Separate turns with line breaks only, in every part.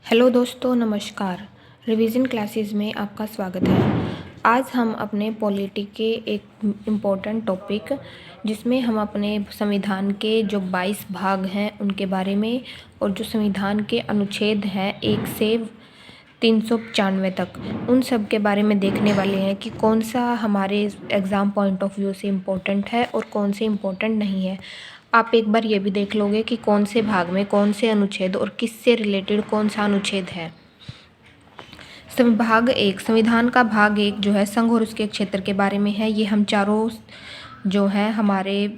Hello दोस्तों, नमस्कार। Revision classes में आपका स्वागत है। आज हम अपने पॉलिटी के एक इम्पोर्टेंट टॉपिक जिसमें हम अपने संविधान के जो 22 भाग हैं उनके बारे में और जो संविधान के अनुच्छेद हैं 1 से 395 तक उन सब के बारे में देखने वाले हैं कि कौन सा हमारे एग्ज़ाम पॉइंट ऑफ व्यू से इम्पोर्टेंट है और कौन से इम्पोर्टेंट नहीं है। आप एक बार ये भी देख लोगे कि कौन से भाग में कौन से अनुच्छेद और किससे रिलेटेड कौन सा अनुच्छेद है। भाग 1 संविधान का भाग 1 जो है संघ और उसके क्षेत्र के बारे में है। ये हम चारों जो है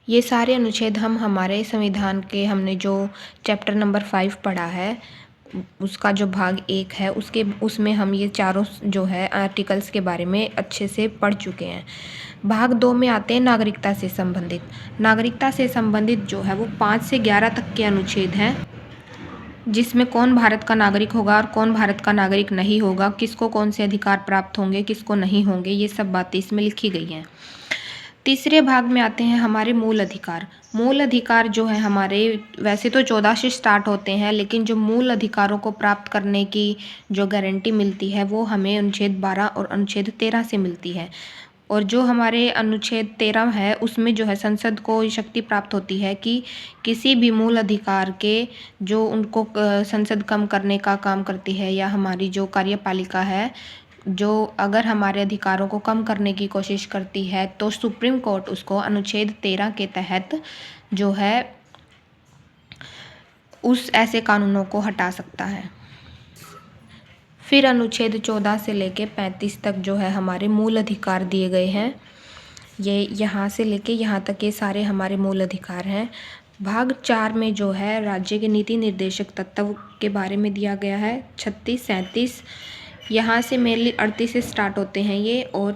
ये सारे अनुच्छेद हम हमारे संविधान के हमने जो चैप्टर नंबर 5 पढ़ा है उसका जो भाग 1 है उसमें हम ये चारों जो है आर्टिकल्स के बारे में अच्छे से पढ़ चुके हैं। भाग 2 में आते हैं नागरिकता से संबंधित। नागरिकता से संबंधित जो है वो 5 से 11 तक के अनुच्छेद हैं, जिसमें कौन भारत का नागरिक होगा और कौन भारत का नागरिक नहीं होगा, किसको कौन से अधिकार प्राप्त होंगे, किसको नहीं होंगे, ये सब बातें इसमें लिखी गई हैं। तीसरे भाग में आते हैं हमारे मूल अधिकार। मूल अधिकार जो है हमारे वैसे तो 14 से स्टार्ट होते हैं, लेकिन जो मूल अधिकारों को प्राप्त करने की जो गारंटी मिलती है वो हमें अनुच्छेद 12 और अनुच्छेद 13 से मिलती है। और जो हमारे अनुच्छेद 13 है उसमें जो है संसद को शक्ति प्राप्त होती है कि किसी भी मूल अधिकार के जो उनको संसद कम करने का काम करती है, या हमारी जो कार्यपालिका है जो अगर हमारे अधिकारों को कम करने की कोशिश करती है तो सुप्रीम कोर्ट उसको अनुच्छेद 13 के तहत जो है उस ऐसे कानूनों को हटा सकता है। फिर अनुच्छेद 14 से लेके 35 तक जो है हमारे मूल अधिकार दिए गए हैं। ये यहाँ से लेके यहाँ तक ये सारे हमारे मूल अधिकार हैं। भाग 4 में जो है राज्य के नीति निर्देशक तत्व के बारे में दिया गया है। 36, 37 यहाँ से मेनली 38 से स्टार्ट होते हैं ये और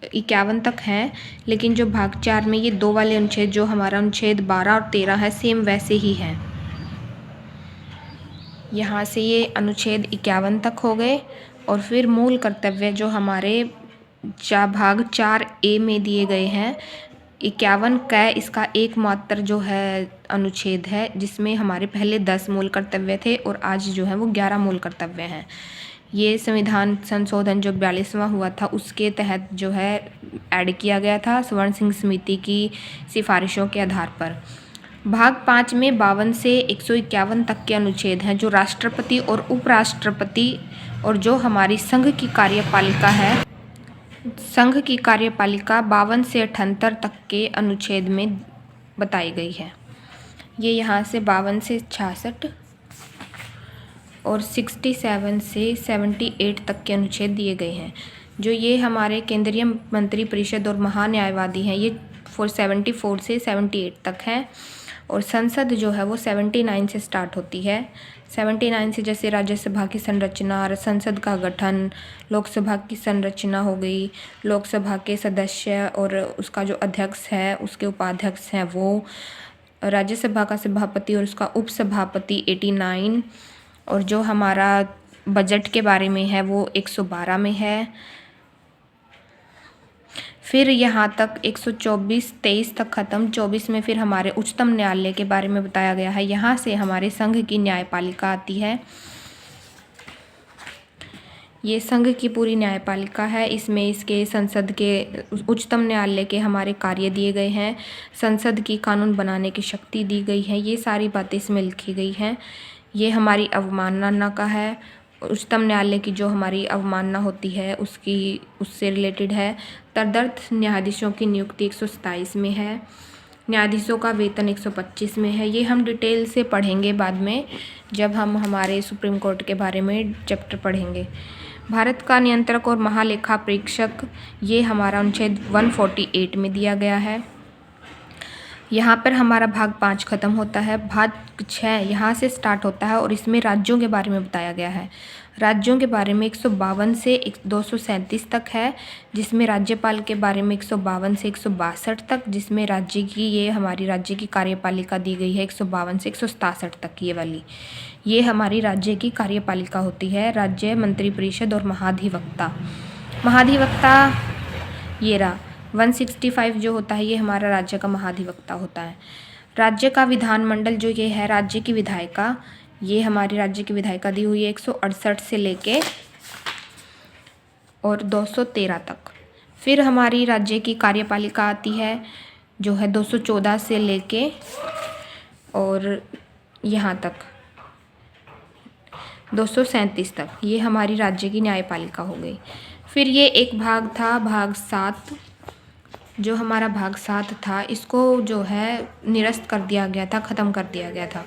51 तक हैं, लेकिन जो भाग 4 में ये 2 वाले अनुच्छेद जो हमारा अनुच्छेद 12 और 13 है सेम वैसे ही हैं। यहाँ से ये अनुच्छेद 51 तक हो गए। और फिर मूल कर्तव्य जो हमारे भाग 4A में दिए गए हैं 51 का इसका एकमात्र जो है अनुच्छेद है, जिसमें हमारे पहले 10 मूल कर्तव्य थे और आज जो है वो 11 मूल कर्तव्य हैं। ये संविधान संशोधन जो 42वां हुआ था उसके तहत जो है ऐड किया गया था स्वर्ण सिंह समिति की सिफारिशों के आधार पर। भाग 5 में 52 से 151 तक के अनुच्छेद हैं जो राष्ट्रपति और उपराष्ट्रपति और जो हमारी संघ की कार्यपालिका है, संघ की कार्यपालिका 52 से 78 तक के अनुच्छेद में बताई गई है। ये यहाँ से 52 से 66 और 67 से 78 तक के अनुच्छेद दिए गए हैं। जो ये हमारे केंद्रीय मंत्री परिषद और महान्यायवादी हैं ये 74 से 78 तक है। और संसद जो है वो 79 से स्टार्ट होती है। 79 से जैसे राज्यसभा की संरचना, संसद का गठन, लोकसभा की संरचना हो गई, लोकसभा के सदस्य और उसका जो अध्यक्ष है उसके उपाध्यक्ष हैं वो, राज्यसभा का सभापति और उसका उपसभापति 89, और जो हमारा बजट के बारे में है वो 112 में है। फिर यहाँ तक 124, 23 तक ख़त्म। 24 में फिर हमारे उच्चतम न्यायालय के बारे में बताया गया है। यहाँ से हमारे संघ की न्यायपालिका आती है। ये संघ की पूरी न्यायपालिका है। इसमें इसके संसद के उच्चतम न्यायालय के हमारे कार्य दिए गए हैं, संसद की कानून बनाने की शक्ति दी गई है। ये सारी बातें इसमें लिखी गई हैं। ये हमारी अवमानना का है। उच्चतम न्यायालय की जो हमारी अवमानना होती है उससे रिलेटेड है। तदर्थ न्यायाधीशों की नियुक्ति 127 में है। न्यायाधीशों का वेतन 125 में है। ये हम डिटेल से पढ़ेंगे बाद में जब हम हमारे सुप्रीम कोर्ट के बारे में चैप्टर पढ़ेंगे। भारत का नियंत्रक और महालेखा परीक्षक ये हमारा अनुच्छेद 148 में दिया गया है। यहाँ पर हमारा भाग 5 ख़त्म होता है। भाग 6 यहाँ से स्टार्ट होता है और इसमें राज्यों के बारे में बताया गया है। राज्यों के बारे में 152 से 237 तक है, जिसमें राज्यपाल के बारे में 152 से 162 तक, जिसमें राज्य की ये हमारी राज्य की कार्यपालिका दी गई है 152 से 167 तक। ये वाली ये हमारी राज्य की कार्यपालिका होती है, राज्य मंत्रिपरिषद और महाधिवक्ता। महाधिवक्ता ये रहा 165 जो होता है ये हमारा राज्य का महाधिवक्ता होता है। राज्य का विधानमंडल जो ये है राज्य की विधायिका ये हमारे राज्य की विधायिका दी हुई है 168 से लेके और 213 तक। फिर हमारी राज्य की कार्यपालिका आती है जो है 214 से लेके और यहाँ तक 237 तक। ये हमारी राज्य की न्यायपालिका हो गई। फिर ये एक भाग था भाग 7, जो हमारा भाग 7 था इसको जो है निरस्त कर दिया गया था, ख़त्म कर दिया गया था।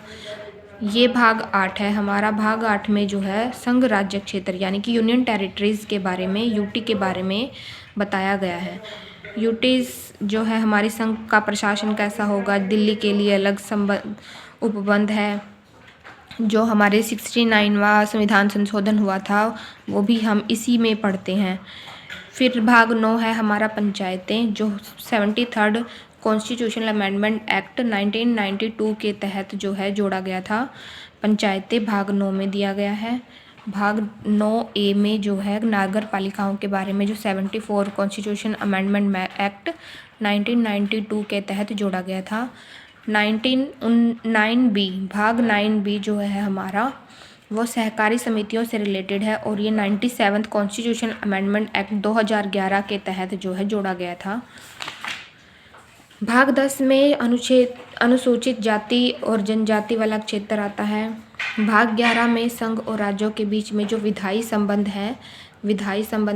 ये भाग 8 है हमारा। भाग 8 में जो है संघ राज्य क्षेत्र यानी कि यूनियन टेरिटरीज़ के बारे में, यूटी के बारे में बताया गया है। यूटीज़ जो है हमारी संघ का प्रशासन कैसा होगा, दिल्ली के लिए अलग उपबंध है। जो हमारे 69वां संविधान संशोधन हुआ था वो भी हम इसी में पढ़ते हैं। फिर भाग 9 है हमारा पंचायतें, जो 73rd कॉन्स्टिट्यूशनल अमेंडमेंट एक्ट 1992 के तहत जो है जोड़ा गया था। पंचायतें भाग 9 में दिया गया है। भाग 9A में जो है नगर पालिकाओं के बारे में, जो 74 कॉन्स्टिट्यूशन अमेंडमेंट एक्ट 1992 के तहत जोड़ा गया था। 9B भाग 9B जो है हमारा वो सहकारी समितियों से रिलेटेड है और ये 97th कॉन्स्टिट्यूशन अमेंडमेंट एक्ट 2011 के तहत जो है जोड़ा गया था। भाग 10 में अनुसूचित जाति और जनजाति वाला क्षेत्र आता है। भाग 11 में संघ और राज्यों के बीच में जो विधायी संबंध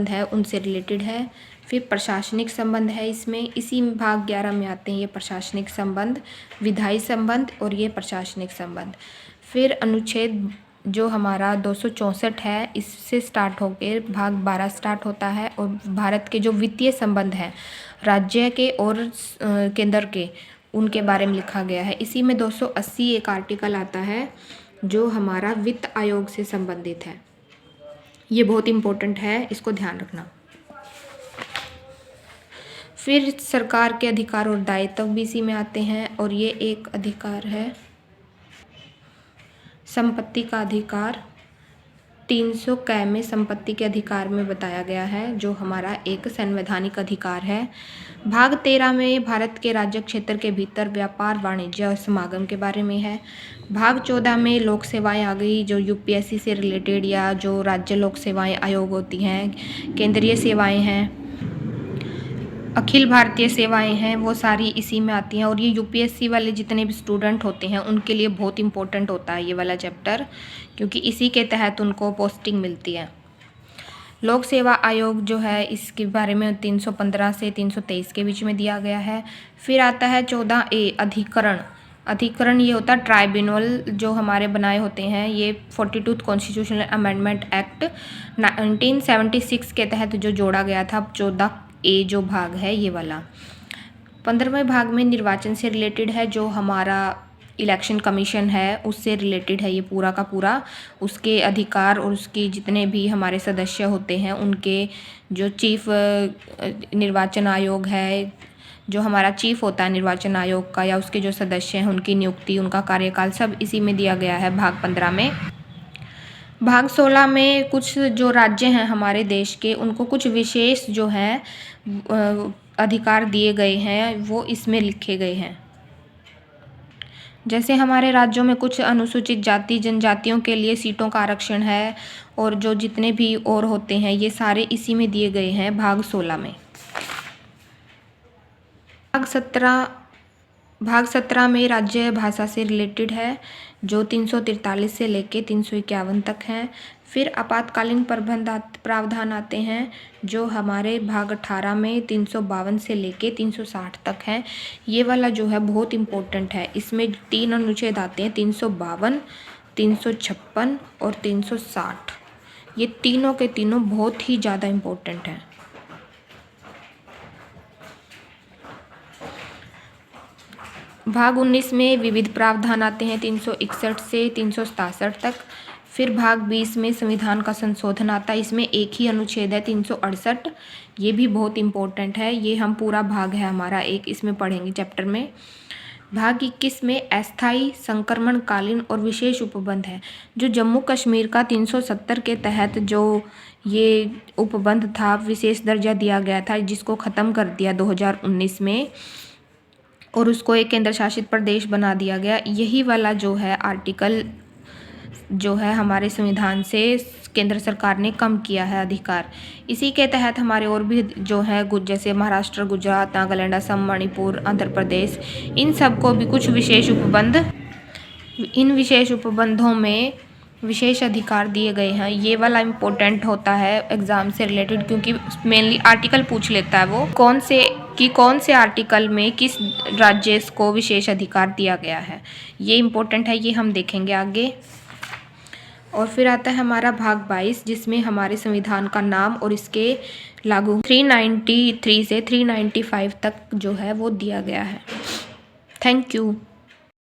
है उनसे रिलेटेड है। फिर प्रशासनिक संबंध है इसमें, इसी भाग 11 में आते हैं ये प्रशासनिक संबंध, विधायी संबंध और ये प्रशासनिक संबंध। फिर अनुच्छेद जो हमारा 264 है इससे स्टार्ट होकर भाग 12 स्टार्ट होता है और भारत के जो वित्तीय संबंध हैं राज्य के और केंद्र के, उनके बारे में लिखा गया है। इसी में 280 एक आर्टिकल आता है जो हमारा वित्त आयोग से संबंधित है। ये बहुत इम्पोर्टेंट है, इसको ध्यान रखना। फिर सरकार के अधिकार और दायित्व भी इसी में आते हैं और ये एक अधिकार है संपत्ति का अधिकार। 300 क में संपत्ति के अधिकार में बताया गया है, जो हमारा एक संवैधानिक अधिकार है। भाग 13 में भारत के राज्य क्षेत्र के भीतर व्यापार, वाणिज्य और समागम के बारे में है। भाग 14 में लोक सेवाएं आ गई, जो यूपीएससी से रिलेटेड या जो राज्य लोक सेवाएं आयोग होती हैं, केंद्रीय सेवाएं हैं, अखिल भारतीय सेवाएं हैं, वो सारी इसी में आती हैं। और ये यूपीएससी वाले जितने भी स्टूडेंट होते हैं उनके लिए बहुत इंपॉर्टेंट होता है ये वाला चैप्टर, क्योंकि इसी के तहत उनको पोस्टिंग मिलती है। लोक सेवा आयोग जो है इसके बारे में 315 से 323 के बीच में दिया गया है। फिर आता है 14A अधिकरण ये होता है ट्राइब्यूनल जो हमारे बनाए होते हैं। ये 42 कॉन्स्टिट्यूशनल अमेंडमेंट एक्ट 1976 के तहत जो जोड़ा गया था। 14A जो भाग है ये वाला। 15वें भाग में निर्वाचन से रिलेटेड है, जो हमारा इलेक्शन कमीशन है उससे रिलेटेड है ये पूरा का पूरा। उसके अधिकार और उसके जितने भी हमारे सदस्य होते हैं उनके, जो चीफ निर्वाचन आयोग है, जो हमारा चीफ होता है निर्वाचन आयोग का, या उसके जो सदस्य हैं उनकी नियुक्ति, उनका कार्यकाल सब इसी में दिया गया है भाग 15 में। भाग 16 में कुछ जो राज्य हैं हमारे देश के, उनको कुछ विशेष जो हैं अधिकार दिए गए हैं, वो इसमें लिखे गए हैं। जैसे हमारे राज्यों में कुछ अनुसूचित जाति जनजातियों के लिए सीटों का आरक्षण है, और जो जितने भी और होते हैं ये सारे इसी में दिए गए हैं भाग 16 में। भाग 17 में राज्य भाषा से रिलेटेड है, जो 343 से लेके 351 तक हैं। फिर आपातकालीन प्रावधान आते हैं, जो हमारे भाग 18 में 352 से लेके 360 तक हैं। ये वाला जो है बहुत इम्पोर्टेंट है। इसमें 3 अनुच्छेद आते हैं, 352, 356 और 360। ये तीनों के तीनों बहुत ही ज़्यादा इम्पोर्टेंट हैं। भाग 19 में विविध प्रावधान आते हैं 361 से 367 तक। फिर भाग 20 में संविधान का संशोधन आता है। इसमें एक ही अनुच्छेद है 368। ये भी बहुत इम्पोर्टेंट है, ये हम पूरा भाग है हमारा एक, इसमें पढ़ेंगे चैप्टर में। भाग 21 में अस्थायी, संक्रमणकालीन और विशेष उपबंध है। जो जम्मू कश्मीर का 370 के तहत जो ये उपबंध था, विशेष दर्जा दिया गया था, जिसको ख़त्म कर दिया 2019 में और उसको एक केंद्र शासित प्रदेश बना दिया गया। यही वाला जो है आर्टिकल जो है हमारे संविधान से केंद्र सरकार ने कम किया है अधिकार। इसी के तहत हमारे और भी जो है जैसे महाराष्ट्र, गुजरात, नागालैंड, असम, मणिपुर, आंध्र प्रदेश, इन सबको भी कुछ विशेष उपबंध, इन विशेष उपबंधों में विशेष अधिकार दिए गए हैं। ये वाला इम्पोर्टेंट होता है एग्ज़ाम से रिलेटेड, क्योंकि मेनली आर्टिकल पूछ लेता है वो कौन से आर्टिकल में किस राज्य को विशेष अधिकार दिया गया है। ये इम्पोर्टेंट है, ये हम देखेंगे आगे। और फिर आता है हमारा भाग 22, जिसमें हमारे संविधान का नाम और इसके लागू 393 से 395 तक जो है वो दिया गया है। Thank you.